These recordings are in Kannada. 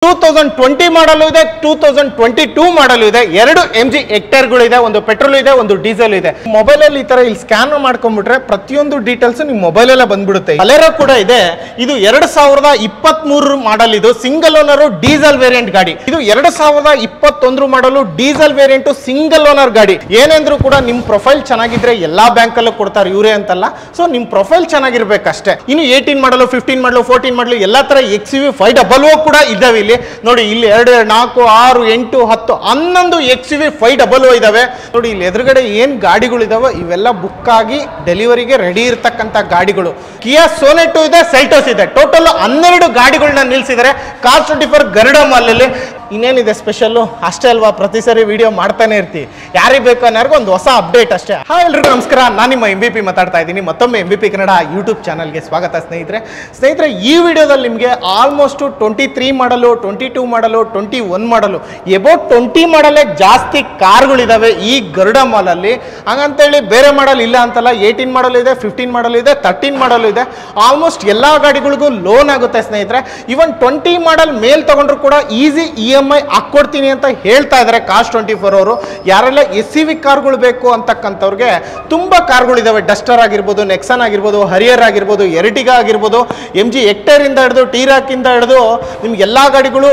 2020 ಮಾಡಲ್ ಇದೆ 2022 ಮಾಡಲ್ ಇದೆ ಎರಡು MG ಹೆಕ್ಟೇರ್ಗಳು ಇದೆ ಒಂದು ಪೆಟ್ರೋಲ್ ಇದೆ ಒಂದು ಡೀಸೆಲ್ ಇದೆ ಮೊಬೈಲ್ ಅಲ್ಲಿ ಈ ತರ ಇಲ್ಲಿ ಸ್ಕ್ಯಾನ್ ಮಾಡ್ಕೊಂಡ್ಬಿಟ್ರೆ ಪ್ರತಿಯೊಂದು ಡೀಟೇಲ್ಸ್ ನಿಮ್ಮ ಮೊಬೈಲ್ ಅಲ್ಲೇ ಬಂದ್ಬಿಡುತ್ತೆ ಬಲೆರೋ ಕೂಡ ಇದೆ ಇದು 2023 ಮಾಡಲ್ ಇದು ಸಿಂಗಲ್ ಓನರ್ ಡೀಸೆಲ್ ವೇರಿಯಂಟ್ ಗಾಡಿ ಇದು 2021 ಮಾಡಲ್ ಡೀಸೆಲ್ ವೇರಿಯಂಟ್ ಸಿಂಗಲ್ ಓನರ್ ಗಾಡಿ ಏನೆಂದ್ರು ಕೂಡ ನಿಮ್ಮ ಪ್ರೊಫೈಲ್ ಚೆನ್ನಾಗಿದ್ರೆ ಎಲ್ಲಾ ಬ್ಯಾಂಕ್ ಅಲ್ಲೂ ಕೊಡ್ತಾರೆ ಇವರೇ ಅಂತಲ್ಲ ಸೊ ನಿಮ್ಮ ಪ್ರೊಫೈಲ್ ಚೆನ್ನಾಗಿರ್ಬೇಕಷ್ಟೇ ಇನ್ನು 18 ಮಾಡಲ್ 15 ಮಾಡಲ್ 14 ಮಾಡಲ್ ಎಲ್ಲಾ ತರ XUV 500 ಕೂಡ ಇದಾವೆ ನೋಡಿ ಇಲ್ಲಿ 2 4 6 8 10 11 XUV 500 ಇದಾವೆ ನೋಡಿ ಇಲ್ಲಿ ಎದುರುಗಡೆ ಏನ್ ಗಾಡಿಗಳು ಇದಾವೆ ಇವೆಲ್ಲ ಬುಕ್ ಆಗಿ ಡೆಲಿವರಿಗೆ ರೆಡಿ ಇರತಕ್ಕಂತ ಗಾಡಿಗಳು ಕಿಯಾ ಸೋನೆಟ್ ಇದೆ ಸೆಲ್ಟೋಸ್ ಇದೆ ಟೋಟಲ್ 12 ಗಾಡಿಗಳನ್ನ ನಿಲ್ಲಿಸಿದ್ದಾರೆ ಕಾರ್ 24 ಗರುಡ ಮಾಲ್ ಅಲ್ಲಿ ಇನ್ನೇನಿದೆ ಸ್ಪೆಷಲ್ ಅಷ್ಟೇ ಅಲ್ವಾ ಪ್ರತಿ ಸರಿ ವಿಡಿಯೋ ಮಾಡ್ತಾನೆ ಇರ್ತೀವಿ ಯಾರಿಗೆ ಬೇಕು ಅನ್ನೋರ್ಗೆ ಒಂದು ಹೊಸ ಅಪ್ಡೇಟ್ ಅಷ್ಟೇ ಹಾಯ್ ಎಲ್ರಿಗೂ ನಮಸ್ಕಾರ ನಾನು ನಿಮ್ಮ MVP ಮಾತಾಡ್ತಾ ಇದ್ದೀನಿ ಮತ್ತೊಮ್ಮೆ MVP ಕನ್ನಡ ಯೂಟ್ಯೂಬ್ ಚಾನಲ್ಗೆ ಸ್ವಾಗತ ಸ್ನೇಹಿತರೆ ಈ ವಿಡಿಯೋದಲ್ಲಿ ನಿಮಗೆ ಆಲ್ಮೋಸ್ಟ್ 23 ಮಾಡಲು 22 ಮಾಡಲು 21 ಮಾಡಲು ಎಬೌಟ್ 20 ಮಾಡಲೇ ಜಾಸ್ತಿ ಕಾರ್ಗಳಿದಾವೆ ಈ ಗರುಡ ಮಾಲಲ್ಲಿ ಹಾಗಂತೇಳಿ ಬೇರೆ ಮಾಡಲ್ ಇಲ್ಲ ಅಂತಲ್ಲ 18 ಮಾಡಲ್ ಇದೆ 15 ಮಾಡಲ್ ಇದೆ 13 ಮಾಡಲ್ ಇದೆ ಆಲ್ಮೋಸ್ಟ್ ಎಲ್ಲ ಗಾಡಿಗಳಿಗೂ ಲೋನ್ ಆಗುತ್ತೆ ಸ್ನೇಹಿತರೆ ಇವನ್ 20 ಮಾಡಲ್ ಮೇಲ್ ತಗೊಂಡ್ರು ಕೂಡ ಈಸಿ EMI ಹಾಕ್ಕೊಡ್ತೀನಿ ಅಂತ ಹೇಳ್ತಾ ಇದ್ದಾರೆ ಕಾರ್ 24 ಅವರು ಯಾರೆಲ್ಲ SUV ಕಾರ್ಗಳು ಬೇಕು ಅಂತಕ್ಕಂಥವ್ರಿಗೆ ತುಂಬಾ ಕಾರ್ಗಳಿದಾವೆ ಡಸ್ಟರ್ ಆಗಿರ್ಬೋದು ನೆಕ್ಸನ್ ಆಗಿರ್ಬೋದು ಹರಿಯರ್ ಆಗಿರ್ಬೋದು ಎರ್ಟಿಗಾ ಆಗಿರ್ಬೋದು MG ಹೆಕ್ಟೇರ್ ಇಂದ ಹಿಡಿದು ಟೀರಾಕ್ ಇಂದ ಹಿಡಿದು ನಿಮ್ಗೆ ಎಲ್ಲಾ ಗಾಡಿಗಳು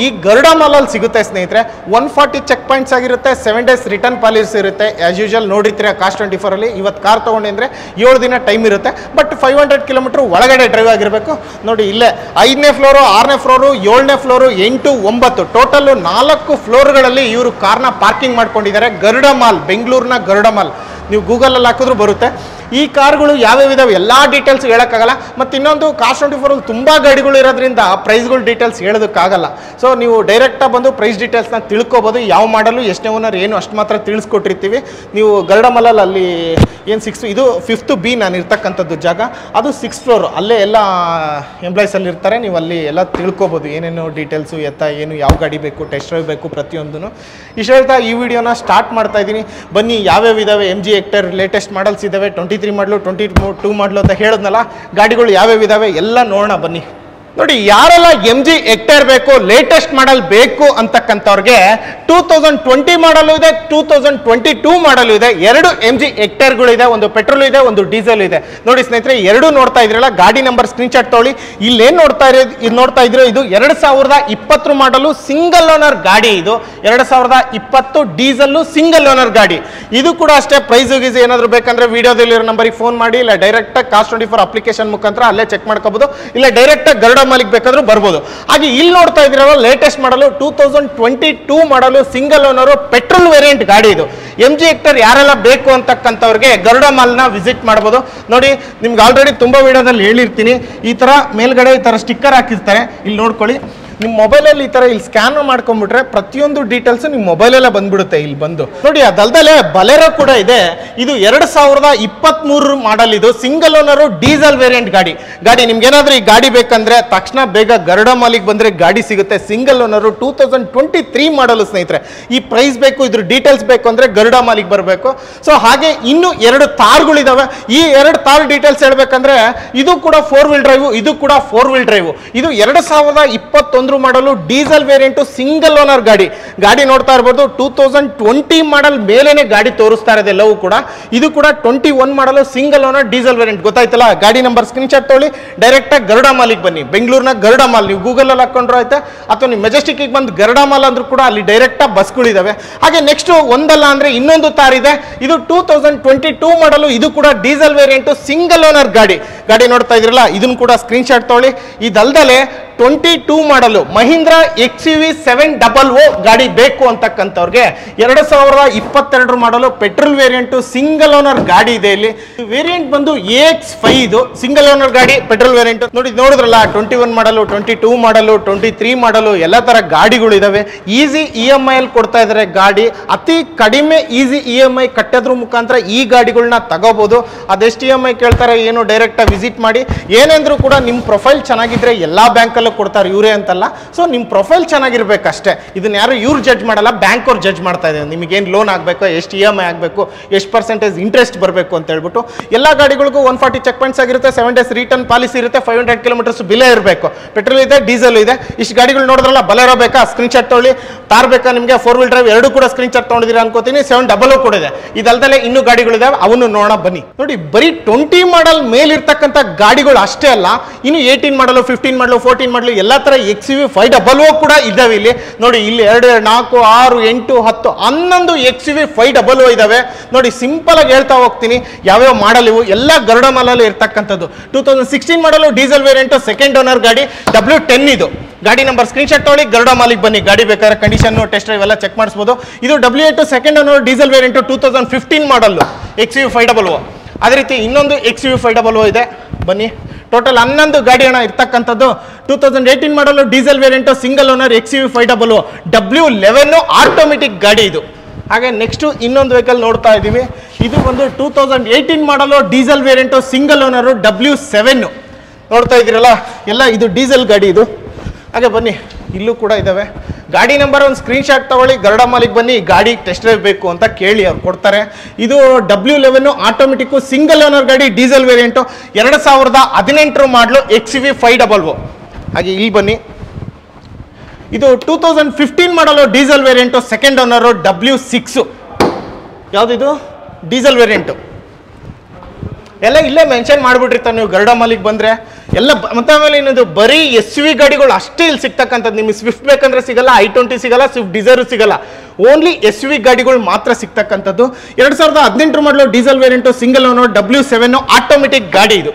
ಈ ಗರುಡ ಮಾಲಲ್ಲಿ ಸಿಗುತ್ತೆ ಸ್ನೇಹಿತರೆ 140 ಚೆಕ್ ಪಾಯಿಂಟ್ಸ್ ಆಗಿರುತ್ತೆ 7 ಡೇಸ್ ರಿಟರ್ನ್ ಪಾಲಿಸಿ ಇರುತ್ತೆ ಆಸ್ ಯೂಶುವಲ್ ನೋಡಿರ್ತೀರಾ ಕಾರ್ 24 ಅಲ್ಲಿ ಇವತ್ತು ಕಾರ್ ತಗೊಂಡಿದ್ರೆ 7 ದಿನ ಟೈಮ್ ಇರುತ್ತೆ ಬಟ್ 500 ಕಿಲೋಮೀಟರ್ ಒಳಗಡೆ ಡ್ರೈವ್ ಆಗಿರಬೇಕು ನೋಡಿ ಇಲ್ಲೇ 5ನೇ ಫ್ಲೋರು 6ನೇ ಫ್ಲೋರು 7ನೇ ಫ್ಲೋರು 8 9 ಟೋಟಲ್ 4 ಫ್ಲೋರ್ಗಳಲ್ಲಿ ಇವರು ಕಾರ್ನ ಪಾರ್ಕಿಂಗ್ ಮಾಡ್ಕೊಂಡಿದ್ದಾರೆ ಗರುಡ ಮಾಲ್ ಬೆಂಗಳೂರಿನ ಗರುಡ ಮಾಲ್ ನೀವು ಗೂಗಲ್ ಅಲ್ಲಿ ಹಾಕಿದ್ರು ಬರುತ್ತೆ ಈ ಕಾರ್ಗಳು ಯಾವ್ಯಾವ ಇದಾವೆ ಎಲ್ಲ ಡೀಟೇಲ್ಸ್ ಹೇಳೋಕ್ಕಾಗಲ್ಲ ಮತ್ತು ಇನ್ನೊಂದು ಕಾರ್ 24 ಅಲ್ಲಿ ತುಂಬ ಗಾಡಿಗಳು ಇರೋದ್ರಿಂದ ಪ್ರೈಸ್ಗಳ ಡೀಟೇಲ್ಸ್ ಹೇಳೋದಕ್ಕಾಗಲ್ಲ ಸೊ ನೀವು ಡೈರೆಕ್ಟಾಗಿ ಬಂದು ಪ್ರೈಸ್ ಡೀಟೇಲ್ಸ್ನ ತಿಳ್ಕೊಬೋದು ಯಾವ ಮಾಡಲು ಎಷ್ಟನೇ ಓನರ್ ಏನು ಅಷ್ಟು ಮಾತ್ರ ತಿಳಿಸ್ಕೊಟ್ಟಿರ್ತೀವಿ ನೀವು ಗರುಡ ಮಾಲಲ್ಲಿ ಅಲ್ಲಿ ಏನು 6 ಇದು 5th B ನಾನು ಇರ್ತಕ್ಕಂಥದ್ದು ಜಾಗ ಅದು 6th ಫ್ಲೋರ್ ಅಲ್ಲೇ ಎಲ್ಲ ಎಂಪ್ಲಾಯ್ಸ್ ಅಲ್ಲಿ ಇರ್ತಾರೆ ನೀವು ಅಲ್ಲಿ ಎಲ್ಲ ತಿಳ್ಕೊಬೋದು ಏನೇನು ಡೀಟೇಲ್ಸು ಏನು ಯಾವ ಗಾಡಿ ಬೇಕು ಟೆಸ್ಟ್ ಡ್ರೈವ್ ಬೇಕು ಪ್ರತಿಯೊಂದೂ ಇಷ್ಟು ಹೇಳ್ತಾ ಈ ವಿಡಿಯೋನ ಸ್ಟಾರ್ಟ್ ಮಾಡ್ತಾ ಇದ್ದೀನಿ ಬನ್ನಿ ಯಾವ್ಯಾವ ಇದಾವೆ MG ಹೆಕ್ಟೇರ್ ಲೇಟೆಸ್ಟ್ ಮಾಡಲ್ಸ್ ಇದಾವೆ 23 ಮಾಡಲು 22 ಮಾಡಲು ಅಂತ ಹೇಳಿದ್ನಲ್ಲ ಗಾಡಿಗಳು ಯಾವ್ಯಾವ ಇದಾವೆ ಎಲ್ಲ ನೋಡೋಣ ಬನ್ನಿ ನೋಡಿ ಯಾರೆಲ್ಲ MG ಹೆಕ್ಟೇರ್ ಬೇಕು ಲೇಟೆಸ್ಟ್ ಮಾಡಲ್ ಬೇಕು ಅಂತಕ್ಕಂಥವ್ರಿಗೆ 2020 ಮಾಡಲು ಇದೆ 2022 ಮಾಡಲು ಇದೆ ಎರಡು MG ಹೆಕ್ಟೇರ್ಗಳು ಇದೆ ಒಂದು ಪೆಟ್ರೋಲ್ ಇದೆ ಒಂದು ಡೀಸೆಲ್ ಇದೆ ನೋಡಿ ಸ್ನೇಹಿತರೆ ಎರಡು ನೋಡ್ತಾ ಇದ್ರಲ್ಲ ಗಾಡಿ ನಂಬರ್ ಸ್ಕ್ರೀನ್ ಶಾಟ್ ತೊಗೊಳ್ಳಿ ಇಲ್ಲೇನು ನೋಡ್ತಾ ಇದ್ರು ಇದು 2020 ಮಾಡಲು ಸಿಂಗಲ್ ಓನರ್ ಗಾಡಿ ಇದು 2020 ಡೀಸೆಲ್ ಸಿಂಗಲ್ ಓನರ್ ಗಾಡಿ ಇದು ಕೂಡ ಅಷ್ಟೇ ಪ್ರೈಸ್ ಗೀಸ್ ಏನಾದ್ರು ಬೇಕಂದ್ರೆ ವಿಡಿಯೋದಲ್ಲಿರೋ ನಂಬರಿಗೆ ಫೋನ್ ಮಾಡಿ ಇಲ್ಲ ಡೈರೆಕ್ಟ್ ಕಾರ್ 24 ಅಪ್ಲಿಕೇಶನ್ ಮುಖಾಂತರ ಅಲ್ಲೇ ಚೆಕ್ ಮಾಡ್ಕೋಬಹುದು ಇಲ್ಲ ಡೈರೆಕ್ಟ್ ಗರುಡ ಮಾಲಿಗೆ ಬೇಕಾದ್ರೂ ಬರ್ಬೋದು ಹಾಗೆ ಇಲ್ಲಿ ನೋಡ್ತಾ ಇದ್ರಲ್ಲ ಲೇಟೆಸ್ಟ್ ಮಾಡಲು 2022 ಮಾಡಲು ಸಿಂಗಲ್ ಓನರ್ ಪೆಟ್ರೋಲ್ ವೇರಿಯಂಟ್ ಗಾಡಿ ಇದು MG ಹೆಕ್ಟೇರ್ ಯಾರೆಲ್ಲ ಬೇಕು ಅಂತಕ್ಕಂಥವ್ರಿಗೆ ಗರುಡ ಮಾಲ್ನ ವಿಸಿಟ್ ಮಾಡ್ಬೋದು ನೋಡಿ ನಿಮ್ಗೆ ಆಲ್ರೆಡಿ ತುಂಬಾ ವಿಡಿಯೋದಲ್ಲಿ ಹೇಳಿರ್ತೀನಿ ಈ ತರ ಮೇಲ್ಗಡೆ ಈ ತರ ಸ್ಟಿಕ್ಕರ್ ಹಾಕಿರ್ತಾರೆ ಇಲ್ಲಿ ನೋಡ್ಕೊಳ್ಳಿ ನಿಮ್ಮ ಮೊಬೈಲಲ್ಲಿ ಈ ತರ ಇಲ್ಲಿ ಸ್ಕ್ಯಾನ್ ಮಾಡ್ಕೊಂಡ್ಬಿಟ್ರೆ ಪ್ರತಿಯೊಂದು ಡೀಟೇಲ್ಸ್ ನಿಮ್ಮ ಮೊಬೈಲಲ್ಲೇ ಬಂದ್ಬಿಡುತ್ತೆ ಇಲ್ಲಿ ಬಂದು ನೋಡಿ ಅದಲ್ದಲೆ ಬಲೆರೋ ಕೂಡ ಇದೆ ಇದು 2023 ಮಾಡಲ್ ಇದು ಸಿಂಗಲ್ ಓನರ್ ಡೀಸೆಲ್ ವೇರಿಯಂಟ್ ಗಾಡಿ ನಿಮ್ಗೆ ಏನಾದ್ರೂ ಈ ಗಾಡಿ ಬೇಕಂದ್ರೆ ತಕ್ಷಣ ಬೇಗ ಗರುಡ ಮಾಲಿಗೆ ಬಂದ್ರೆ ಗಾಡಿ ಸಿಗುತ್ತೆ ಸಿಂಗಲ್ ಓನರ್ 2023 ಮಾಡಲು ಸ್ನೇಹಿತರೆ ಈ ಪ್ರೈಸ್ ಬೇಕು ಇದ್ರ ಡೀಟೇಲ್ಸ್ ಬೇಕು ಅಂದ್ರೆ ಗರುಡ ಮಾಲಿಗೆ ಬರಬೇಕು ಸೊ ಹಾಗೆ ಇನ್ನು 2 ತಾರ್ಗಳಿದಾವೆ ಈ 2 ತಾರ್ ಡೀಟೇಲ್ಸ್ ಹೇಳ್ಬೇಕಂದ್ರೆ ಇದು ಕೂಡ 4 ವೀಲ್ ಡ್ರೈವ್ ಇದು ಕೂಡ 4 ವೀಲ್ ಡ್ರೈವ್ ಇದು 2021 ಮಾಡಲು ಡೀಸೆಲ್ ವೇರಿಯಂಟ್ ಸಿಂಗಲ್ ಓನರ್ ಗಾಡಿ ನೋಡ್ತಾ ಇರಬಹುದು 2020 ಮಾಡಲ್ ಮೇಲೇನೆ ಗಾಡಿ ತೋರಿಸ್ತಾ ಇದೆ ಎಲ್ಲವೂ ಕೂಡ ಇದು ಕೂಡ 21 ಮಾಡಲು ಸಿಂಗಲ್ ಓನರ್ ಡೀಸೆಲ್ ವೇರಿಯಂಟ್ ಗೊತ್ತಾಯ್ತಲ್ಲ ಗಾಡಿ ನಂಬರ್ ಸ್ಕ್ರೀನ್ ಶಾಟ್ ತೊಗೊಳ್ಳಿ ಡೈರೆಕ್ಟ್ ಆಗಿ ಗರುಡ ಮಾಲಿಗೆ ಬನ್ನಿ ಬೆಂಗಳೂರಿನ ಗರುಡ ಮಾಲ್ ನೀವು ಗೂಗಲ್ ಅಲ್ಲಿ ಹಾಕೊಂಡ್ರು ಆಯ್ತಾ ಅಥವಾ ನೀವು ಮೆಜೆಸ್ಟಿಕ್ ಬಂದು ಗರುಡ ಮಾಲ್ ಅಂದ್ರೂ ಕೂಡ ಅಲ್ಲಿ ಡೈರೆಕ್ಟ್ ಆಗಿ ಬಸ್ಗಳಿದಾವೆ ಹಾಗೆ ನೆಕ್ಸ್ಟ್ ಒಂದಲ್ಲ ಅಂದ್ರೆ ಇನ್ನೊಂದು ತಾರ್ ಇದೆ ಇದು 2022 ಮಾಡಲು ಇದು ಕೂಡ ಡೀಸೆಲ್ ವೇರಿಯಂಟ್ ಸಿಂಗಲ್ ಓನರ್ ಗಾಡಿ ನೋಡ್ತಾ ಇದ್ರಲ್ಲ ಇದನ್ನು ಕೂಡ ಸ್ಕ್ರೀನ್ ಶಾಟ್ ತೊಗೊಳ್ಳಿ ಇದಲ್ದಲೆ 22 ಮಾಡಲು ಮಹೀಂದ್ರ XUV 700 ಗಾಡಿ ಬೇಕು ಅಂತಕ್ಕಂಥವ್ರಿಗೆ 2022 ಮಾಡಲು ಪೆಟ್ರೋಲ್ ವೇರಿಯಂಟ್ ಸಿಂಗಲ್ ಓನರ್ ಗಾಡಿ ಇದೆ ಇಲ್ಲಿ ವೇರಿಯಂಟ್ ಬಂದು AX5 ಇದು ಸಿಂಗಲ್ ಓನರ್ ಗಾಡಿ ಪೆಟ್ರೋಲ್ ವೇರಿಯಂಟ್ ನೋಡಿದ್ರಲ್ಲ 21 ಮಾಡಲು 22 ಮಾಡಲು 23 ಮಾಡಲು ಎಲ್ಲ ತರ ಗಾಡಿಗಳು ಇದಾವೆ ಈಸಿ EMI ಅಲ್ಲಿ ಕೊಡ್ತಾ ಇದಾರೆ ಗಾಡಿ ಅತಿ ಕಡಿಮೆ ಈಸಿ EMI ಕಟ್ಟೋದ್ರ ಮುಖಾಂತರ ಈ ಗಾಡಿಗಳನ್ನ ತಗೋಬಹುದು ಅದೆಷ್ಟು EMI ಕೇಳ್ತಾರೆ ಏನು ಡೈರೆಕ್ಟ್ ಆಗಿ ವಿಸಿಟ್ ಮಾಡಿ ಏನೆಂದ್ರು ಕೂಡ ನಿಮ್ಮ ಪ್ರೊಫೈಲ್ ಚೆನ್ನಾಗಿದ್ರೆ ಎಲ್ಲಾ ಬ್ಯಾಂಕ್ ಅಲ್ಲೂ ಕೊಡ್ತಾರೆ ಇವರೇ ಅಂತಲ್ಲ ಸೊ ನಿಮ್ಮ ಪ್ರೊಫೈಲ್ ಚೆನ್ನಾಗಿರ್ಬೇಕಷ್ಟೇ ಇದನ್ನ ಯಾರು ಇವ್ರು ಜಡ್ಜ್ ಮಾಡಲ್ಲ, ಬ್ಯಾಂಕ್ ಅವ್ರು ಜಡ್ಜ್ ಮಾಡ್ತಾ ಇದೆ. ನಿಮಗೇನು ಲೋನ್ ಆಗಬೇಕು, ಎಷ್ಟು EMI ಆಗಬೇಕು, ಎಷ್ಟು ಪರ್ಸೆಂಟೇಜ್ ಇಂಟ್ರೆಸ್ಟ್ ಬರಬೇಕು ಅಂತ ಹೇಳ್ಬಿಟ್ಟು. ಎಲ್ಲ ಗಾಡಿಗಳಿಗೂ 140 ಚೆಕ್ ಪಾಯಿಂಟ್ಸ್ ಆಗಿರುತ್ತೆ, 7 days ರಿಟರ್ನ್ ಪಾಲಿಸಿ ಇರುತ್ತೆ, 500 ಕಿಲೋಮೀಟರ್ಸ್ ಬಿಲೇ ಇರಬೇಕು. ಪೆಟ್ರೋಲ್ ಇದೆ, ಡೀಸೆಲ್ ಇದೆ. ಇಷ್ಟು ಗಾಡಿಗಳು ನೋಡಿದ್ರಲ್ಲ, ಬಲೆರೋ ಬೇಕಾ ಸ್ಕ್ರೀನ್ ಶಾಟ್ ತೊಗೊಳ್ಳಿ, ತಾರ್ ಬೇಕಾ ನಿಮಗೆ 4 wheel ಡ್ರೈವ್ ಎರಡೂ ಕೂಡ ಸ್ಕ್ರೀನ್ ಶಾಟ್ ತೊಗೊಂಡಿದ್ದೀರಾ ಅನ್ಕೋತೀನಿ. 700 ಕೂಡ ಇದೆ. ಇದಲ್ದಲ್ಲೇ ಇನ್ನೂ ಗಾಡಿಗಳಿದಾವೆ, ಅವನು ನೋಡೋಣ ಬನ್ನಿ. ನೋಡಿ, ಬರೀ 20 ಮಾಡಲ್ ಮೇಲಿರ್ತಕ್ಕಂಥ ಗಾಡಿಗಳು ಅಷ್ಟೇ ಅಲ್ಲ, ಇನ್ನು 18 ಮಾಡಲು, 15 ಮಾಡಲು, 14 ಮಾಡಲು ಎಲ್ಲ ತರ XUV 500 ಕೂಡ ಇದಾವೆ ಇಲ್ಲಿ. ನೋಡಿ, ಇಲ್ಲಿ 2, 4, 6, 8, 10, 11 XUV 500 ಇದಾವೆ. ನೋಡಿ, ಸಿಂಪಲ್ ಆಗಿ ಹೇಳ್ತಾ ಹೋಗ್ತೀನಿ ಯಾವ್ಯಾವ ಮಾಡಲ್ ಇವು. ಎಲ್ಲ ಗರುಡ ಮಾಲಲ್ಲಿ ಇರ್ತಕ್ಕಂಥದ್ದು. 2016 ಮಾಡಲು ಡೀಸೆಲ್ ವೇರಿಯಂಟ್, ಸೆಕೆಂಡ್ ಓನರ್ ಗಾಡಿ, W10 ಇದು. ಗಾಡಿ ನಂಬರ್ ಸ್ಕ್ರೀನ್ ಶಾಟ್ ತೊಗೊಳ್ಳಿ, ಗರುಡ ಮಾಲಿಗೆ ಬನ್ನಿ. ಗಾಡಿ ಬೇಕಾದ್ರೆ ಕಂಡೀಷನ್, ಟೆಸ್ಟ್ ಡ್ರೈವ್ ಎಲ್ಲ ಚೆಕ್ ಮಾಡಿಸ್ಬೋದು. ಇದು W8 second owner diesel variant, 2015 ಮಾಡಲ್ XUV 500. ಅದೇ ರೀತಿ ಇನ್ನೊಂದು XUV 500 ಇದೆ, ಬನ್ನಿ. ಟೋಟಲ್ 11 ಗಾಡಿ ಹಣ ಇರ್ತಕ್ಕಂಥದ್ದು. 2018 ಮಾಡಲು diesel variant, single owner XUV 500, W11 automatic ಗಾಡಿ ಇದು. ಹಾಗೆ ನೆಕ್ಸ್ಟ್ ಇನ್ನೊಂದು ವೆಹಿಕಲ್ ನೋಡ್ತಾ ಇದ್ದೀವಿ. ಇದು ಒಂದು 2018 ಮಾಡಲು diesel variant, single owner, W7 ನೋಡ್ತಾ ಇದ್ದೀರಲ್ಲ, ಎಲ್ಲ ಇದು ಡೀಸೆಲ್ ಗಾಡಿ ಇದು. ಹಾಗೆ ಬನ್ನಿ, ಇಲ್ಲೂ ಕೂಡ ಇದ್ದಾವೆ. ಗಾಡಿ ನಂಬರ್ ಒಂದು ಸ್ಕ್ರೀನ್ ಶಾಟ್ ತಗೊಳ್ಳಿ, ಗರುಡ ಮಾಲಿಗೆ ಬನ್ನಿ. ಗಾಡಿ ಟೆಸ್ಟ್ ಡ್ರೈವ್ ಬೇಕು ಅಂತ ಕೇಳಿ ಅವ್ರು ಕೊಡ್ತಾರೆ. ಇದು W11 ಆಟೋಮೆಟಿಕ್ ಸಿಂಗಲ್ ಓನರ್ ಗಾಡಿ, ಡೀಸೆಲ್ ವೇರಿಯಂಟು, 2018 ಮಾಡಲು XUV 500. ಹಾಗೆ ಇಲ್ಲಿ ಬನ್ನಿ, ಇದು 2015 model diesel variant, second owner, W6. ಯಾವುದಿದು ಡೀಸೆಲ್ ವೇರಿಯಂಟು ಎಲ್ಲ ಇಲ್ಲೇ ಮೆನ್ಷನ್ ಮಾಡಿಬಿಟ್ಟಿರ್ತಾರೆ ನೀವು ಗರುಡ ಮಾಲಿಗೆ ಬಂದರೆ ಎಲ್ಲ. ಮತ್ತೆ ಆಮೇಲೆ ಇನ್ನೊಂದು ಬರೀ SUV ಗಾಡಿಗಳು ಅಷ್ಟೇ ಇಲ್ಲಿ ಸಿಗ್ತಕ್ಕಂಥದ್ದು. ನಿಮಗೆ ಸ್ವಿಫ್ಟ್ ಬೇಕಂದ್ರೆ ಸಿಗಲ್ಲ, I20 ಸಿಗಲ್ಲ, ಸ್ವಿಫ್ಟ್ ಡಿಸೈರು ಸಿಗಲ್ಲ. ಓನ್ಲಿ SUV ಗಾಡಿಗಳು ಮಾತ್ರ ಸಿಗ್ತಕ್ಕಂಥದ್ದು. 2018 ಮಾಡಲು diesel variant, single owner, W7 automatic ಗಾಡಿ ಇದು.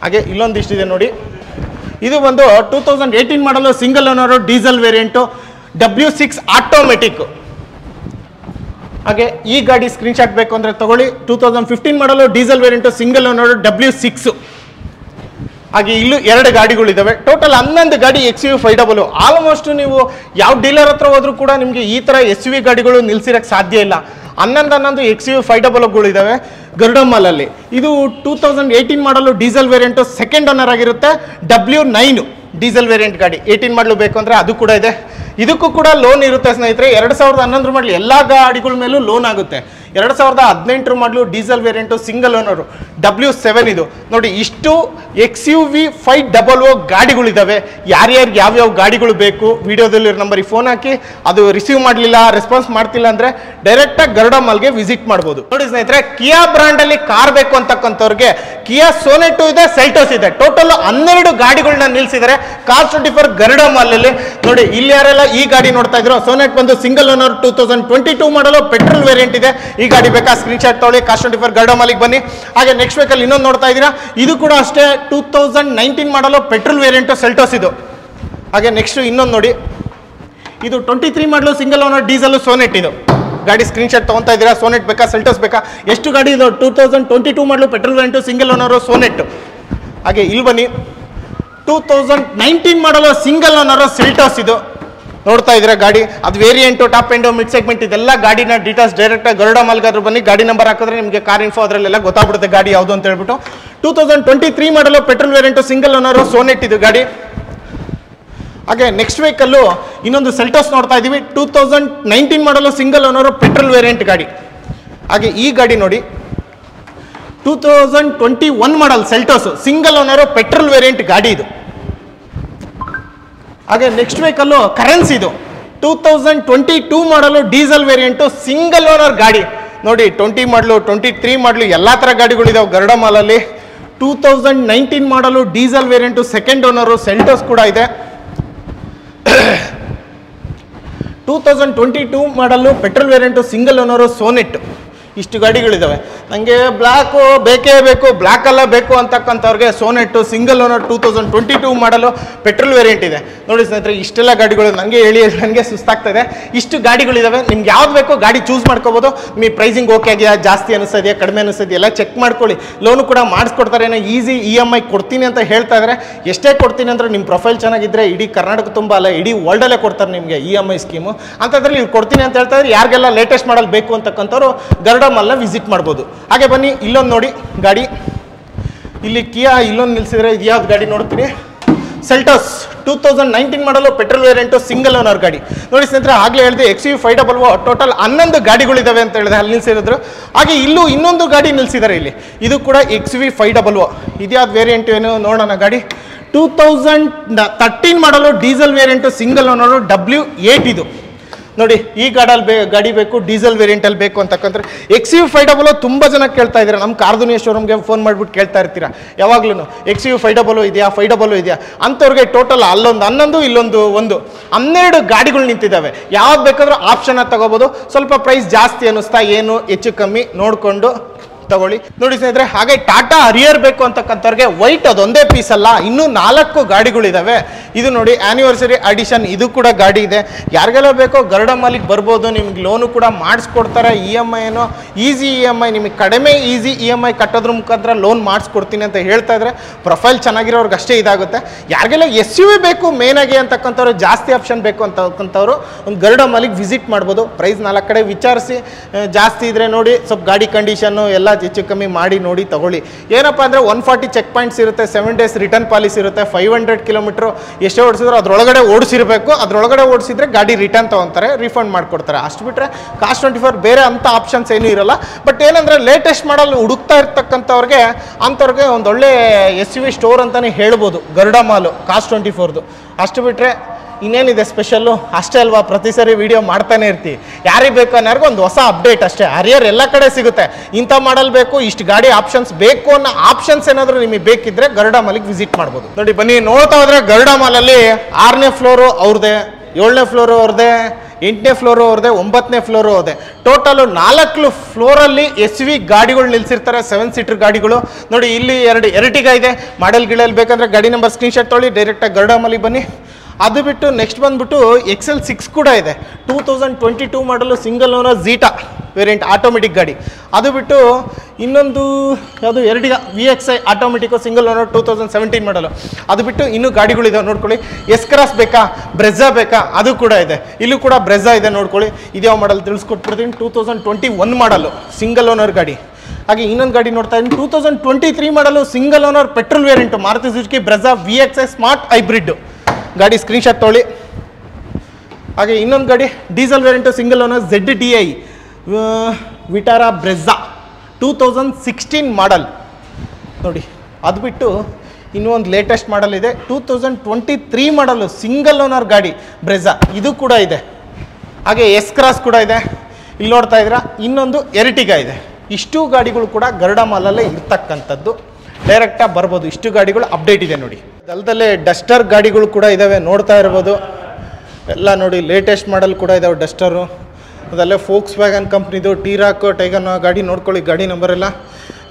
ಹಾಗೆ ಇಲ್ಲೊಂದಿಷ್ಟಿದೆ ನೋಡಿ, ಇದು ಒಂದು 2018 ಮಾಡಲು single owner, diesel variant, W6 automatic. ಹಾಗೆ ಈ ಗಾಡಿ ಸ್ಕ್ರೀನ್ ಶಾಟ್ ಬೇಕು ಅಂದರೆ ತಗೊಳ್ಳಿ. 2015 model diesel variant, single owner, W6. ಹಾಗೆ ಇಲ್ಲೂ 2 ಗಾಡಿಗಳಿದ್ದಾವೆ. ಟೋಟಲ್ 11 ಗಾಡಿ XUV 500. ಆಲ್ಮೋಸ್ಟ್ ನೀವು ಯಾವ ಡೀಲರ್ ಹತ್ರ ಹೋದ್ರೂ ಕೂಡ ನಿಮಗೆ ಈ ಥರ SUV ಗಾಡಿಗಳು ನಿಲ್ಸಿರಕ್ಕೆ ಸಾಧ್ಯ ಇಲ್ಲ. 11 XUV 500 ಇದ್ದಾವೆ ಗರುಡ ಮಾಲಲ್ಲಿ. ಇದು 2018 ಮಾಡಲು ಡೀಸೆಲ್ ವೇರಿಯಂಟು, ಸೆಕೆಂಡ್ ಓನರ್ ಆಗಿರುತ್ತೆ, W9 ಡೀಸೆಲ್ ವೇರಿಯಂಟ್ ಗಾಡಿ. 18 ಮಾಡಲು ಬೇಕು ಅಂದರೆ ಅದು ಕೂಡ ಇದೆ. ಇದಕ್ಕೂ ಕೂಡ ಲೋನ್ ಇರುತ್ತೆ ಸ್ನೇಹಿತರೆ. 2011 ಮಾಡಲು ಎಲ್ಲ ಗಾಡಿಗಳ ಮೇಲೂ ಲೋನ್ ಆಗುತ್ತೆ. 2018 ಮಾಡಲು diesel variant, single owner, W7 ಇದು. ನೋಡಿ, ಇಷ್ಟು XUV 500 ಗಾಡಿಗಳಿದ್ದಾವೆ. ಯಾರ್ಯಾರಿಗೆ ಯಾವ್ಯಾವ ಗಾಡಿಗಳು ಬೇಕು ವಿಡಿಯೋದಲ್ಲಿ ನಂಬರಿಗೆ ಫೋನ್ ಹಾಕಿ, ಅದು ರಿಸೀವ್ ಮಾಡಲಿಲ್ಲ, ರೆಸ್ಪಾನ್ಸ್ ಮಾಡ್ತಿಲ್ಲ ಅಂದರೆ ಡೈರೆಕ್ಟಾಗಿ ಗರುಡ ಮಾಲ್ಗೆ ವಿಸಿಟ್ ಮಾಡ್ಬೋದು. ನೋಡಿ ಸ್ನೇಹಿತರೆ, ಕಿಯಾ ಬ್ರ್ಯಾಂಡಲ್ಲಿ ಕಾರ್ ಬೇಕು ಅಂತಕ್ಕಂಥವ್ರಿಗೆ ಕಿಯಾ ಸೋನೆಟ್ ಇದೆ, ಸೆಲ್ಟೋಸ್ ಇದೆ. ಟೋಟಲ್ 12 ಗಾಡಿಗಳನ್ನ ನಿಲ್ಸಿದ್ದಾರೆ ಕಾರ್24 ಗರುಡ ಮಾಲಲ್ಲಿ. ನೋಡಿ, ಇಲ್ಲಿ ಯಾರೆಲ್ಲ ಈ ಗಾಡಿ ನೋಡ್ತಾ ಇದ್ರು, ಸೋನೆಟ್ ಬಂದು ಸಿಂಗಲ್ ಓನರ್, 2022 ಮಾಡಲು, ಪೆಟ್ರೋಲ್ ವೇರಿಯಂಟ್ ಇದೆ. ಈ ಗಾಡಿ ಬೇಕಾ ಸ್ಕ್ರೀನ್ ಶಾಟ್ ತಗೊಳ್ಳಿ, ಕಾರ್24 ಗರುಡ ಮಾಲಿಗೆ ಬನ್ನಿ. ಹಾಗೆ ನೆಕ್ಸ್ಟ್ ವೆಹಿಕಲ್ ಇನ್ನೊಂದು ನೋಡ್ತಾ ಇದ್ದೀರಾ, ಇದು ಕೂಡ ಅಷ್ಟೇ 2019 ಮಾಡಲು, ಪೆಟ್ರೋಲ್ ವೇರಿಯಂಟ್, ಸೆಲ್ಟೋಸ್ ಇದು. ಹಾಗೆ ನೆಕ್ಸ್ಟ್ ಇನ್ನೊಂದು ನೋಡಿ, ಇದು 23 ಮಾಡಲು, ಸಿಂಗಲ್ ಓನರ್, ಡೀಸೆಲ್, ಸೋನೆಟ್ ಇದು. ಗಾಡಿ ಸ್ಕ್ರೀನ್ ಶಾಟ್ ತಗೊತಾ ಇದ್ದೀರಾ, ಸೋನೆಟ್ ಬೇಕಾ ಸೆಲ್ಟೋಸ್ ಬೇಕಾ? ಎಷ್ಟು ಗಾಡಿ ಇದು? 2022 ಮಾಡಲು, petrol variant, single owner, Sonet. ಹಾಗೆ ಇಲ್ಲಿ ಬನ್ನಿ, 2019 ಮಾಡಲು, ಸಿಂಗಲ್ ಓನರು, ಸೆಲ್ಟೋಸ್ ಇದು. ನೋಡ್ತಾ ಇದ್ರೆ ಗಾಡಿ, ಅದು variant, top end, mid segment, ಇದೆಲ್ಲ ಗಾಡಿನ ಡೀಟೇಲ್ಸ್ ಡೈರೆಕ್ಟಾಗಿ ಗರುಡ ಮಾಲ್ಗಾದ್ರೂ ಬನ್ನಿ. ಗಾಡಿ ನಂಬರ್ ಹಾಕಿದ್ರೆ ನಿಮಗೆ ಕಾರ್ ಇನ್ಫೋ ಅದರಲ್ಲೆಲ್ಲ ಗೊತ್ತಾಗ್ಬಿಡುತ್ತೆ ಗಾಡಿ ಯಾವುದು ಅಂತ ಹೇಳ್ಬಿಟ್ಟು. 2023 ಮಾಡಲು, petrol variant, single owner, Sonet ಇದು ಗಾಡಿ. ಹಾಗೆ ನೆಕ್ಸ್ಟ್ ವೆಹಿಕಲ್ಲು ಇನ್ನೊಂದು ಸೆಲ್ಟೋಸ್ ನೋಡ್ತಾ ಇದ್ದೀವಿ. 2019 ಮಾಡಲು, ಸಿಂಗಲ್ ಓನರು, ಪೆಟ್ರೋಲ್ ವೇರಿಯಂಟ್ ಗಾಡಿ. ಹಾಗೆ ಈ ಗಾಡಿ ನೋಡಿ, 2021 model Seltos, single owner, petrol variant ಗಾಡಿ ಇದು. ಹಾಗೆ ನೆಕ್ಸ್ಟ್ ವೆಹಿಕಲ್ಲು ಕರೆನ್ಸಿ ಇದು, 2022 ಮಾಡಲು, ಡೀಸೆಲ್ ವೇರಿಯಂಟು, ಸಿಂಗಲ್ ಓನರ್ ಗಾಡಿ. ನೋಡಿ, 20 ಮಾಡಲು, 23 ಮಾಡಲು ಎಲ್ಲ ಥರ ಗಾಡಿಗಳಿದಾವೆ ಗರುಡ ಮಾಲಲ್ಲಿ. 2019 ಮಾಡಲು, diesel variant, second owner, Seltos ಕೂಡ ಇದೆ. 2022 ಮಾಡಲು, petrol variant, single owner, Sonet. ಇಷ್ಟು ಗಾಡಿಗಳಿದ್ದಾವೆ. ನನಗೆ ಬ್ಲ್ಯಾಕು ಬೇಕೇ ಬೇಕು, ಬ್ಲ್ಯಾಕಲ್ಲ ಬೇಕು ಅಂತಕ್ಕಂಥವ್ರಿಗೆ ಸೋನೆಟ್ಟು, ಸಿಂಗಲ್ ಓನರ್, 2022 ಮಾಡಲು, ಪೆಟ್ರೋಲ್ ವೇರಿಯಂಟ್ ಇದೆ. ನೋಡಿ ಸ್ನೇಹಿತರೆ, ಇಷ್ಟೆಲ್ಲ ಗಾಡಿಗಳು ನನಗೆ ಹೇಳಿ ನನಗೆ ಸುಸ್ತಾಗ್ತದೆ. ಇಷ್ಟು ಗಾಡಿಗಳಿದ್ದಾವೆ. ನಿಮ್ಗೆ ಯಾವ್ದು ಬೇಕೋ ಗಾಡಿ ಚೂಸ್ ಮಾಡ್ಕೋಬೋದು. ನಿಮ್ಮ ಪ್ರೈಸಿಂಗ್ ಓಕೆ ಆಗಿದೆಯಾ, ಜಾಸ್ತಿ ಅನಿಸ್ತದೆಯಾ, ಕಡಿಮೆ ಅನಿಸ್ತದೆಯಾ ಎಲ್ಲ ಚೆಕ್ ಮಾಡ್ಕೊಳ್ಳಿ. ಲೋನು ಕೂಡ ಮಾಡಿಸ್ಕೊಡ್ತಾರೆ. ಏನೋ ಈಸಿ EMI ಕೊಡ್ತೀನಿ ಅಂತ ಹೇಳ್ತಾ ಇದ್ದಾರೆ. ಎಷ್ಟೇ ಕೊಡ್ತೀನಿ ಅಂದರೆ ನಿಮ್ಮ ಪ್ರೊಫೈಲ್ ಚೆನ್ನಾಗಿದ್ದರೆ ಇಡೀ ಕರ್ನಾಟಕ ತುಂಬ ಅಲ್ಲ, ಇಡೀ ವರ್ಲ್ಡಲ್ಲೇ ಕೊಡ್ತಾರೆ ನಿಮಗೆ EMI ಸ್ಕೀಮು. ಅಂಥದ್ರಲ್ಲಿ ಇವ್ರು ಕೊಡ್ತೀನಿ ಅಂತ ಹೇಳ್ತಾ ಇದ್ದಾರೆ. ಯಾರಿಗೆಲ್ಲ ಲೇಟೆಸ್ಟ್ ಮಾಡಲ್ ಬೇಕು ಅಂತಕ್ಕಂಥವ್ರು ಗರುಡ ಮಾಲ್ನ ವಿಸಿಟ್ ಮಾಡ್ಬೋದು. ಹಾಗೆ ಬನ್ನಿ, ಇಲ್ಲೊಂದು ನೋಡಿ ಗಾಡಿ, ಇಲ್ಲಿ ಕಿಯಾ ಇಲ್ಲೊಂದು ನಿಲ್ಸಿದ್ರೆ. ಇದು ಯಾವ್ದು ಗಾಡಿ ನೋಡ್ತೀನಿ? ಸೆಲ್ಟೋಸ್ 2019 ಮಾಡಲು ಪೆಟ್ರೋಲ್ ವೇರಿಯಂಟು ಸಿಂಗಲ್ ಓನರ್ ಗಾಡಿ ನೋಡಿ ಸ್ನೇಹಿತರೆ. ಆಗಲೇ ಹೇಳಿದೆ XUV500 ಟೋಟಲ್ 11 ಗಾಡಿಗಳಿದಾವೆ ಅಂತ ಹೇಳಿದೆ, ಅಲ್ಲಿ ನಿಲ್ಸಿದ್ರು. ಹಾಗೆ ಇಲ್ಲೂ ಇನ್ನೊಂದು ಗಾಡಿ ನಿಲ್ಸಿದ್ದಾರೆ ಇಲ್ಲಿ, ಇದು ಕೂಡ XUV500. ಇದ್ಯಾವ್ದು ವೇರಿಯಂಟ್ ಏನು ನೋಡೋಣ. ಗಾಡಿ 2013 ಮಾಡಲು diesel variant single owner W8 ಇದು ನೋಡಿ. ಈ ಗಾಡಿ ಬೇಕು ಡೀಸೆಲ್ ವೇರಿಯಂಟಲ್ಲಿ ಬೇಕು ಅಂತಕ್ಕಂದ್ರೆ XUV500 ತುಂಬ ಜನ ಕೇಳ್ತಾ ಇದ್ದೀರಾ. ನಮ್ಮ ಕಾರ್ದುನಿಯ ಶೋರೂಮ್ಗೆ ಫೋನ್ ಮಾಡಿಬಿಟ್ಟು ಕೇಳ್ತಾ ಇರ್ತೀರಾ ಯಾವಾಗ್ಲೂ, XUV500 ಇದೆಯಾ 500 ಇದೆಯಾ ಅಂಥವ್ರಿಗೆ. ಟೋಟಲ್ ಅಲ್ಲೊಂದು 11 ಇಲ್ಲೊಂದು 12 ಗಾಡಿಗಳು ನಿಂತಿದ್ದಾವೆ. ಯಾವ್ದು ಬೇಕಾದ್ರೂ ಆಪ್ಷನ್ ತಗೋಬೋದು. ಸ್ವಲ್ಪ ಪ್ರೈಸ್ ಜಾಸ್ತಿ ಅನ್ನಿಸ್ತಾ ಏನು ಹೆಚ್ಚು ಕಮ್ಮಿ ನೋಡಿಕೊಂಡು ತಗೊಳ್ಳಿ ನೋಡಿ ಸ್ನೇಹಿತರೆ. ಹಾಗೆ ಟಾಟಾ ಹರಿಯರ್ ಬೇಕು ಅಂತಕ್ಕಂಥವ್ರಿಗೆ ವೈಟ್ ಅದೊಂದೇ ಪೀಸ್ ಅಲ್ಲ, ಇನ್ನೂ 4 ಗಾಡಿಗಳಿದಾವೆ. ಇದು ನೋಡಿ ಆನಿವರ್ಸರಿ ಅಡಿಷನ್, ಇದು ಕೂಡ ಗಾಡಿ ಇದೆ. ಯಾರಿಗೆಲ್ಲ ಬೇಕೋ ಗರುಡ ಮಾಲಿಕ್ ಬರ್ಬೋದು. ನಿಮ್ಗೆ ಲೋನು ಕೂಡ ಮಾಡಿಸ್ಕೊಡ್ತಾರೆ. EMI ಏನೋ ಈಸಿ EMI, ನಿಮಗೆ ಕಡಿಮೆ ಈಸಿ EMI ಕಟ್ಟೋದ್ರ ಮುಖಾಂತರ ಲೋನ್ ಮಾಡಿಸ್ಕೊಡ್ತೀನಿ ಅಂತ ಹೇಳ್ತಾ ಇದ್ರೆ ಪ್ರೊಫೈಲ್ ಚೆನ್ನಾಗಿರೋರ್ಗೆ ಅಷ್ಟೇ ಇದಾಗುತ್ತೆ. ಯಾರಿಗೆಲ್ಲ SUV ಬೇಕು ಮೇನಾಗಿ ಅಂತಕ್ಕಂಥವ್ರು, ಜಾಸ್ತಿ ಆಪ್ಷನ್ ಬೇಕು ಅಂತಕ್ಕಂಥವ್ರು ಒಂದು ಗರುಡ ಮಾಲಿಕ್ ವಿಸಿಟ್ ಮಾಡ್ಬೋದು. ಪ್ರೈಸ್ 4 ಕಡೆ ವಿಚಾರಿಸಿ, ಜಾಸ್ತಿ ಇದ್ರೆ ನೋಡಿ ಸ್ವಲ್ಪ ಗಾಡಿ ಕಂಡೀಷನ್ನು ಎಲ್ಲ ಹೆಚ್ಚು ಕಮ್ಮಿ ಮಾಡಿ ನೋಡಿ ತಗೊಳ್ಳಿ. ಏನಪ್ಪ ಅಂದರೆ 140 ಚೆಕ್ ಪಾಯಿಂಟ್ಸ್ ಇರುತ್ತೆ, 7 ಡೇಸ್ ರಿಟರ್ನ್ ಪಾಲಿಸಿ ಇರುತ್ತೆ, 500 ಕಿಲೋಮೀಟ್ರು ಎಷ್ಟೇ ಓಡಿಸಿದ್ರು ಅದರೊಳಗಡೆ ಓಡಿಸಿರಬೇಕು. ಅದರೊಳಗಡೆ ಓಡಿಸಿದ್ರೆ ಗಾಡಿ ರಿಟರ್ನ್ ತೊಗೊತಾರೆ, ರೀಫಂಡ್ ಮಾಡಿಕೊಡ್ತಾರೆ. ಅಷ್ಟು ಬಿಟ್ಟರೆ ಕಾಸ್ಟ್ 24 ಬೇರೆ ಅಂಥ ಆಪ್ಷನ್ಸ್ ಏನೂ ಇರೋಲ್ಲ. ಬಟ್ ಏನಂದರೆ ಲೇಟೆಸ್ಟ್ ಮಾಡಲ್ ಹುಡುಕ್ತಾ ಇರ್ತಕ್ಕಂಥವ್ರಿಗೆ ಅಂಥವ್ರಿಗೆ ಒಂದೊಳ್ಳೆ SUV ಸ್ಟೋರ್ ಅಂತಲೇ ಹೇಳ್ಬೋದು ಗರುಡ ಮಾಲು ಕಾಸ್ಟ್ 24ದು. ಅಷ್ಟು ಬಿಟ್ಟರೆ ಇನ್ನೇನಿದೆ ಸ್ಪೆಷಲ್ಲು ಅಷ್ಟೇ ಅಲ್ವಾ, ಪ್ರತಿ ಸರಿ ವಿಡಿಯೋ ಮಾಡ್ತಾನೆ ಇರ್ತೀವಿ. ಯಾರಿಗೆ ಬೇಕು ಅನ್ನೋರ್ಗೆ ಒಂದು ಹೊಸ ಅಪ್ಡೇಟ್ ಅಷ್ಟೇ. ಹರಿಯರ್ ಎಲ್ಲ ಕಡೆ ಸಿಗುತ್ತೆ. ಇಂಥ ಮಾಡಲ್ ಬೇಕು, ಇಷ್ಟು ಗಾಡಿ ಆಪ್ಷನ್ಸ್ ಬೇಕು ಅನ್ನೋ ಆಪ್ಷನ್ಸ್ ಏನಾದರೂ ನಿಮಗೆ ಬೇಕಿದ್ರೆ ಗರುಡ ಮಾಲಿಗೆ ವಿಸಿಟ್ ಮಾಡ್ಬೋದು. ನೋಡಿ ಬನ್ನಿ ನೋಡ್ತಾ ಹೋದ್ರೆ ಗರುಡ ಮಾಲಲ್ಲಿ 6ನೇ ಫ್ಲೋರು ಅವ್ರದ್ದೇ, 7ನೇ ಫ್ಲೋರು ಅವ್ರದ್ದೇ, 8ನೇ ಫ್ಲೋರು ಅವ್ರದ್ದೇ, 9ನೇ ಫ್ಲೋರು ಅವ್ರದ್ದೇ. ಟೋಟಲು 4 ಫ್ಲೋರಲ್ಲಿ SUV ಗಾಡಿಗಳು ನಿಲ್ಸಿರ್ತಾರೆ, 7 ಸೀಟರ್ ಗಾಡಿಗಳು. ನೋಡಿ ಇಲ್ಲಿ 2 ಎರ್ಟಿಗಾ ಇದೆ. ಮಾಡೆಲ್ ಗಿಡಲ್ಲಿ ಬೇಕಂದ್ರೆ ಗಾಡಿ ನಂಬರ್ ಸ್ಕ್ರೀನ್ಶಾಟ್ ತೊಗೊಳ್ಳಿ, ಡೈರೆಕ್ಟಾಗಿ ಗರುಡ ಮಾಲಿಗೆ ಬನ್ನಿ. ಅದು ಬಿಟ್ಟು ನೆಕ್ಸ್ಟ್ ಬಂದ್ಬಿಟ್ಟು XL6 ಕೂಡ ಇದೆ. 2022 ಮಾಡಲು single owner zeta variant automatic ಗಾಡಿ. ಅದು ಬಿಟ್ಟು ಇನ್ನೊಂದು ಯಾವುದು Ertiga VXI automatic single owner 2017 ಮಾಡಲು. ಅದು ಬಿಟ್ಟು ಇನ್ನೂ ಗಾಡಿಗಳಿದಾವೆ ನೋಡ್ಕೊಳ್ಳಿ. ಎಸ್ ಕ್ರಾಸ್ ಬೇಕಾ, ಬ್ರೆಝಾ ಬೇಕಾ, ಅದು ಕೂಡ ಇದೆ. ಇಲ್ಲೂ ಕೂಡ ಬ್ರೆಝಾ ಇದೆ ನೋಡ್ಕೊಳ್ಳಿ. ಇದ್ಯಾವ ಮಾಡಲ್ ತಿಳಿಸ್ಕೊಟ್ಬಿಡ್ತೀನಿ. 2021 ಮಾಡಲು ಸಿಂಗಲ್ ಓನರ್ ಗಾಡಿ. ಹಾಗೆ ಇನ್ನೊಂದು ಗಾಡಿ ನೋಡ್ತಾ ಇದ್ದೀನಿ 2023 ಮಾಡಲು single owner petrol variant Maruti Suzuki Brezza VXI smart hybrid ಗಾಡಿ, ಸ್ಕ್ರೀನ್ಶಾಟ್ ತೊಗೊಳ್ಳಿ. ಹಾಗೆ ಇನ್ನೊಂದು ಗಾಡಿ diesel variant single owner ZDI Vitara Brezza 2016 ಮಾಡಲ್ ನೋಡಿ. ಅದು ಬಿಟ್ಟು ಇನ್ನೂ ಒಂದು ಲೇಟೆಸ್ಟ್ ಮಾಡಲ್ ಇದೆ 2023 ಮಾಡಲು ಸಿಂಗಲ್ ಓನರ್ ಗಾಡಿ ಬ್ರೆಝಾ, ಇದು ಕೂಡ ಇದೆ. ಹಾಗೆ ಎಸ್ ಕ್ರಾಸ್ ಕೂಡ ಇದೆ. ಇಲ್ಲಿ ನೋಡ್ತಾ ಇದ್ದೀರಾ ಇನ್ನೊಂದು ಎರ್ಟಿಗಾ ಇದೆ. ಇಷ್ಟು ಗಾಡಿಗಳು ಕೂಡ ಗರುಡ ಮಾಲಲ್ಲೇ ಇರ್ತಕ್ಕಂಥದ್ದು. ಡೈರೆಕ್ಟಾಗಿ ಬರ್ಬೋದು. ಇಷ್ಟು ಗಾಡಿಗಳು ಅಪ್ಡೇಟ್ ಇದೆ ನೋಡಿ. ಅದಲ್ಲದೆ ಡಸ್ಟರ್ ಗಾಡಿಗಳು ಕೂಡ ಇದ್ದಾವೆ, ನೋಡ್ತಾ ಇರ್ಬೋದು. ಎಲ್ಲ ನೋಡಿ ಲೇಟೆಸ್ಟ್ ಮಾಡಲ್ ಕೂಡ ಇದ್ದಾವೆ ಡಸ್ಟರು. ಅದಲ್ಲೇ ಫೋಕ್ಸ್ ವ್ಯಾಗನ್ ಕಂಪ್ನಿದು ಟೀರಾಕ್ ಟೈಗನ್ ಗಾಡಿ ನೋಡ್ಕೊಳ್ಳಿ, ಗಾಡಿ ನಂಬರ್ ಎಲ್ಲ.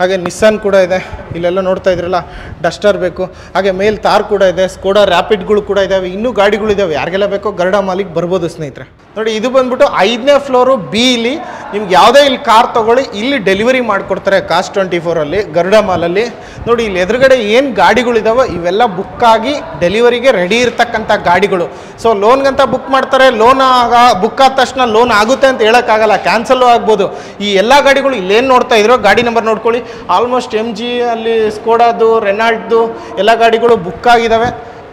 ಹಾಗೆ ನಿಸ್ಸಾನ್ ಕೂಡ ಇದೆ. ಇಲ್ಲೆಲ್ಲ ನೋಡ್ತಾ ಇದ್ರಲ್ಲ ಡಸ್ಟರ್ ಬೇಕು. ಹಾಗೆ ಮೇಲ್ ತಾರ್ ಕೂಡ ಇದೆ, ಸ್ಕೋಡಾ ರ್ಯಾಪಿಡ್ಗಳು ಕೂಡ ಇದ್ದಾವೆ. ಇನ್ನೂ ಗಾಡಿಗಳಿದ್ದಾವೆ. ಯಾರಿಗೆಲ್ಲ ಬೇಕೋ ಗರುಡ ಮಾಲಿಗೆ ಬರ್ಬೋದು ಸ್ನೇಹಿತರೆ. ನೋಡಿ ಇದು ಬಂದ್ಬಿಟ್ಟು 5ನೇ ಫ್ಲೋರು B. ಇಲ್ಲಿ ನಿಮ್ಗೆ ಯಾವುದೇ ಇಲ್ಲಿ ಕಾರ್ ತೊಗೊಳ್ಳಿ, ಇಲ್ಲಿ ಡೆಲಿವರಿ ಮಾಡಿಕೊಡ್ತಾರೆ ಕಾಸ್ಟ್ 24ಅಲ್ಲಿ ಗರುಡ ಮಾಲಲ್ಲಿ. ನೋಡಿ ಇಲ್ಲಿ ಎದುರುಗಡೆ ಏನು ಗಾಡಿಗಳಿದ್ದಾವೆ ಇವೆಲ್ಲ ಬುಕ್ ಆಗಿ ಡೆಲಿವರಿಗೆ ರೆಡಿ ಇರ್ತಕ್ಕಂಥ ಗಾಡಿಗಳು. ಸೊ ಲೋನ್ಗಂತ ಬುಕ್ ಮಾಡ್ತಾರೆ, ಲೋನ್ ಬುಕ್ ಆದ ತಕ್ಷಣ ಲೋನ್ ಆಗುತ್ತೆ ಅಂತ ಹೇಳೋಕ್ಕಾಗಲ್ಲ, ಕ್ಯಾನ್ಸಲ್ಲು ಆಗ್ಬೋದು. ಈ ಎಲ್ಲ ಗಾಡಿಗಳು ಇಲ್ಲೇನು ನೋಡ್ತಾ ಇದ್ರು ಗಾಡಿ ನಂಬರ್ ನೋಡ್ಕೊಳ್ಳಿ. ಆಲ್ಮೋಸ್ಟ್ MG ಅಲ್ಲಿ ಸ್ಕೋಡಾದು ರೆನಾಲ್ಟ್ದು ಎಲ್ಲ ಗಾಡಿಗಳು ಬುಕ್ ಆಗಿದ್ದಾವೆ.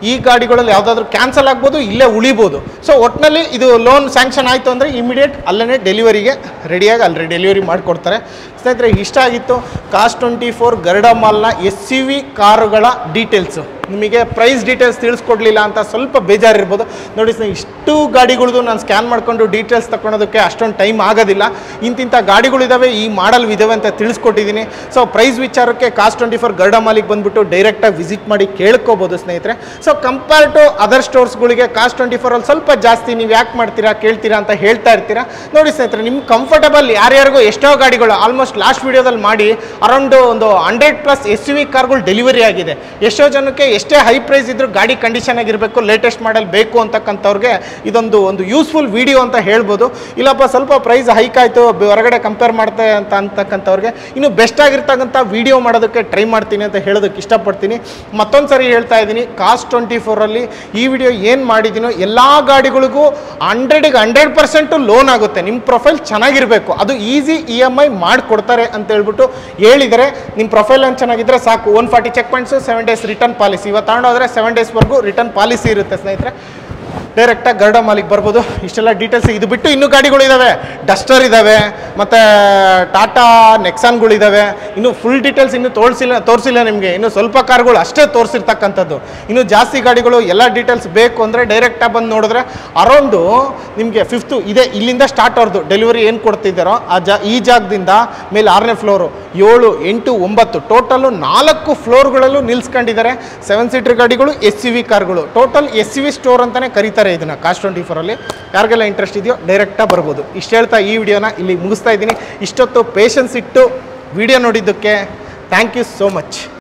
ಈ ಗಾಡಿಗಳಲ್ಲಿ ಯಾವುದಾದ್ರೂ ಕ್ಯಾನ್ಸಲ್ ಆಗ್ಬೋದು, ಇಲ್ಲೇ ಉಳಿಬೋದು. ಸೊ ಒಟ್ಟಿನಲ್ಲಿ ಇದು ಲೋನ್ ಸ್ಯಾಂಕ್ಷನ್ ಆಯಿತು ಅಂದರೆ ಇಮಿಡಿಯೇಟ್ ಅಲ್ಲೇ ಡೆಲಿವರಿಗೆ ರೆಡಿಯಾಗಿ ಅಲ್ಲಿ ಡೆಲಿವರಿ ಮಾಡಿಕೊಡ್ತಾರೆ. ಸ್ನೇಹಿತರೆ ಇಷ್ಟ ಆಗಿತ್ತು ಕಾಸ್ಟ್ 24 ಗರುಡ ಮಾಲ್ನ SUV ಕಾರುಗಳ ಡೀಟೇಲ್ಸು. ನಿಮಗೆ ಪ್ರೈಸ್ ಡೀಟೇಲ್ಸ್ ತಿಳಿಸ್ಕೊಡ್ಲಿಲ್ಲ ಅಂತ ಸ್ವಲ್ಪ ಬೇಜಾರಿರ್ಬೋದು. ನೋಡಿ ಇಷ್ಟು ಗಾಡಿಗಳದ್ದು ನಾನು ಸ್ಕ್ಯಾನ್ ಮಾಡಿಕೊಂಡು ಡೀಟೇಲ್ಸ್ ತಗೊಳೋದಕ್ಕೆ ಅಷ್ಟೊಂದು ಟೈಮ್ ಆಗೋದಿಲ್ಲ. ಇಂತಿಂಥ ಗಾಡಿಗಳಿದ್ದಾವೆ, ಈ ಮಾಡಲ್ ಇದ್ದಾವೆ ಅಂತ ತಿಳಿಸ್ಕೊಟ್ಟಿದ್ದೀನಿ. ಸೊ ಪ್ರೈಸ್ ವಿಚಾರಕ್ಕೆ ಕಾಸ್ಟ್ 24 ಗರುಡ ಮಾಲಿಗೆ ಬಂದುಬಿಟ್ಟು ಡೈರೆಕ್ಟಾಗಿ ವಿಸಿಟ್ ಮಾಡಿ ಕೇಳ್ಕೋಬೋದು ಸ್ನೇಹಿತರೆ. ಸೊ ಕಂಪೇರ್ ಟು ಅದರ್ ಸ್ಟೋರ್ಸ್ಗಳಿಗೆ ಕಾಸ್ಟ್ 24ಅಲ್ಲಿ ಸ್ವಲ್ಪ ಜಾಸ್ತಿ. ನೀವು ಯಾಕೆ ಮಾಡ್ತೀರಾ ಕೇಳ್ತೀರಾ ಅಂತ ಹೇಳ್ತಾ ಇರ್ತೀರಾ. ನೋಡಿ ಸ್ನೇಹಿತರೆ ನಿಮ್ಗೆ ಕಂಫರ್ಟಬಲ್ ಯಾರ್ಯಾರಿಗೂ ಎಷ್ಟೋ ಗಾಡಿಗಳು ಆಲ್ಮೋಸ್ಟ್ ಲಾಸ್ಟ್ ವಿಡಿಯೋದಲ್ಲಿ ಮಾಡಿ ಅರೌಂಡ್ ಒಂದು 100+ SUV ಕಾರ್ಗಳು ಡೆಲಿವರಿ ಆಗಿದೆ. ಎಷ್ಟೋ ಜನಕ್ಕೆ ಎಷ್ಟೇ ಹೈ ಪ್ರೈಸ್ ಇದ್ರೂ ಗಾಡಿ ಕಂಡೀಷನ್ ಆಗಿರಬೇಕು, ಲೇಟೆಸ್ಟ್ ಮಾಡಲ್ ಬೇಕು ಅಂತಕ್ಕಂಥವ್ರಿಗೆ ಇದೊಂದು ಯೂಸ್ಫುಲ್ ವಿಡಿಯೋ ಅಂತ ಹೇಳ್ಬೋದು. ಇಲ್ಲಪ್ಪ ಸ್ವಲ್ಪ ಪ್ರೈಸ್ ಹೈಕ್ ಆಯಿತು ಹೊರಗಡೆ ಕಂಪೇರ್ ಮಾಡ್ತಾ ಅಂತಕ್ಕಂಥವ್ರಿಗೆ ಇನ್ನು ಬೆಸ್ಟ್ ಆಗಿರ್ತಕ್ಕಂಥ ವಿಡಿಯೋ ಮಾಡೋದಕ್ಕೆ ಟ್ರೈ ಮಾಡ್ತೀನಿ ಅಂತ ಹೇಳೋದಕ್ಕೆ ಇಷ್ಟಪಡ್ತೀನಿ. ಮತ್ತೊಂದು ಸರಿ ಹೇಳ್ತಾ ಇದ್ದೀನಿ ಕಾಸ್ಟ್ 24ಅಲ್ಲಿ ಈ ವಿಡಿಯೋ ಏನು ಮಾಡಿದ್ದೀನೋ ಎಲ್ಲ ಗಾಡಿಗಳಿಗೂ 100ಗೆ 100% ಲೋನ್ ಆಗುತ್ತೆ. ನಿಮ್ಮ ಪ್ರೊಫೈಲ್ ಚೆನ್ನಾಗಿರಬೇಕು, ಅದು ಈಸಿ EMI ಮಾಡಿಕೊಡ್ತಾರೆ ಅಂತ ಹೇಳ್ಬಿಟ್ಟು ಹೇಳಿದರೆ ನಿಮ್ಮ ಪ್ರೊಫೈಲ್ ಚೆನ್ನಾಗಿದ್ದರೆ ಸಾಕು. 140 check points, 7 days return policy policy. ಇವತ್ತು ತಗೊಂಡೋದ್ರೆ 7 ಡೇಸ್ವರೆಗೂ ರಿಟರ್ನ್ ಪಾಲಿಸಿ ಇರುತ್ತೆ ಸ್ನೇಹಿತರೆ. ಡೈರೆಕ್ಟಾಗಿ ಗರುಡ ಮಾಲಿಗೆ ಬರ್ಬೋದು. ಇಷ್ಟೆಲ್ಲ ಡೀಟೇಲ್ಸ್. ಇದು ಬಿಟ್ಟು ಇನ್ನೂ ಗಾಡಿಗಳಿದ್ದಾವೆ, ಡಸ್ಟರ್ ಇದ್ದಾವೆ, ಮತ್ತು ಟಾಟಾ ನೆಕ್ಸಾನ್ಗಳಿದ್ದಾವೆ. ಇನ್ನು ಫುಲ್ ಡೀಟೇಲ್ಸ್ ಇನ್ನೂ ತೋರಿಸಿಲ್ಲ ನಿಮಗೆ. ಇನ್ನು ಸ್ವಲ್ಪ ಕಾರ್ಗಳು ಅಷ್ಟೇ ತೋರಿಸಿರ್ತಕ್ಕಂಥದ್ದು. ಇನ್ನು ಜಾಸ್ತಿ ಗಾಡಿಗಳು ಎಲ್ಲ ಡೀಟೇಲ್ಸ್ ಬೇಕು ಅಂದರೆ ಡೈರೆಕ್ಟಾಗಿ ಬಂದು ನೋಡಿದ್ರೆ ಅರೌಂಡು ನಿಮಗೆ 5th ಇದೆ, ಇಲ್ಲಿಂದ ಸ್ಟಾರ್ಟ್ ಅವ್ರದ್ದು ಡೆಲಿವರಿ ಏನು ಕೊಡ್ತಿದ್ದಾರೋ ಈ ಜಾಗದಿಂದ ಮೇಲೆ 6ನೇ ಫ್ಲೋರು, 7, 8, 9 ಟೋಟಲ್ಲು 4 ಫ್ಲೋರ್ಗಳಲ್ಲೂ ನಿಲ್ಸ್ಕೊಂಡಿದ್ದಾರೆ. 7 ಸೀಟರ್ ಗಾಡಿಗಳು, SUV ಕಾರ್ಗಳು. ಟೋಟಲ್ SUV ಸ್ಟೋರ್ ಅಂತಲೇ ಕರೀತಾರೆ ಇದನ್ನು ಕಾಸ್ಟ್ 24 ಅಲ್ಲಿ. ಯಾರಿಗೆಲ್ಲ ಇಂಟ್ರೆಸ್ಟ್ ಇದೆಯೋ ಡೈರೆಕ್ಟಾಗಿ ಬರ್ಬೋದು. ಇಷ್ಟು ಹೇಳ್ತಾ ಈ ವಿಡಿಯೋನ ಇಲ್ಲಿ ಮುಗಿಸ್ತಾ ಇದ್ದೀನಿ. ಇಷ್ಟೊತ್ತು ಪೇಷನ್ಸ್ ಇಟ್ಟು ವಿಡಿಯೋ ನೋಡಿದ್ದಕ್ಕೆ ಥ್ಯಾಂಕ್ ಯು ಸೋ ಮಚ್.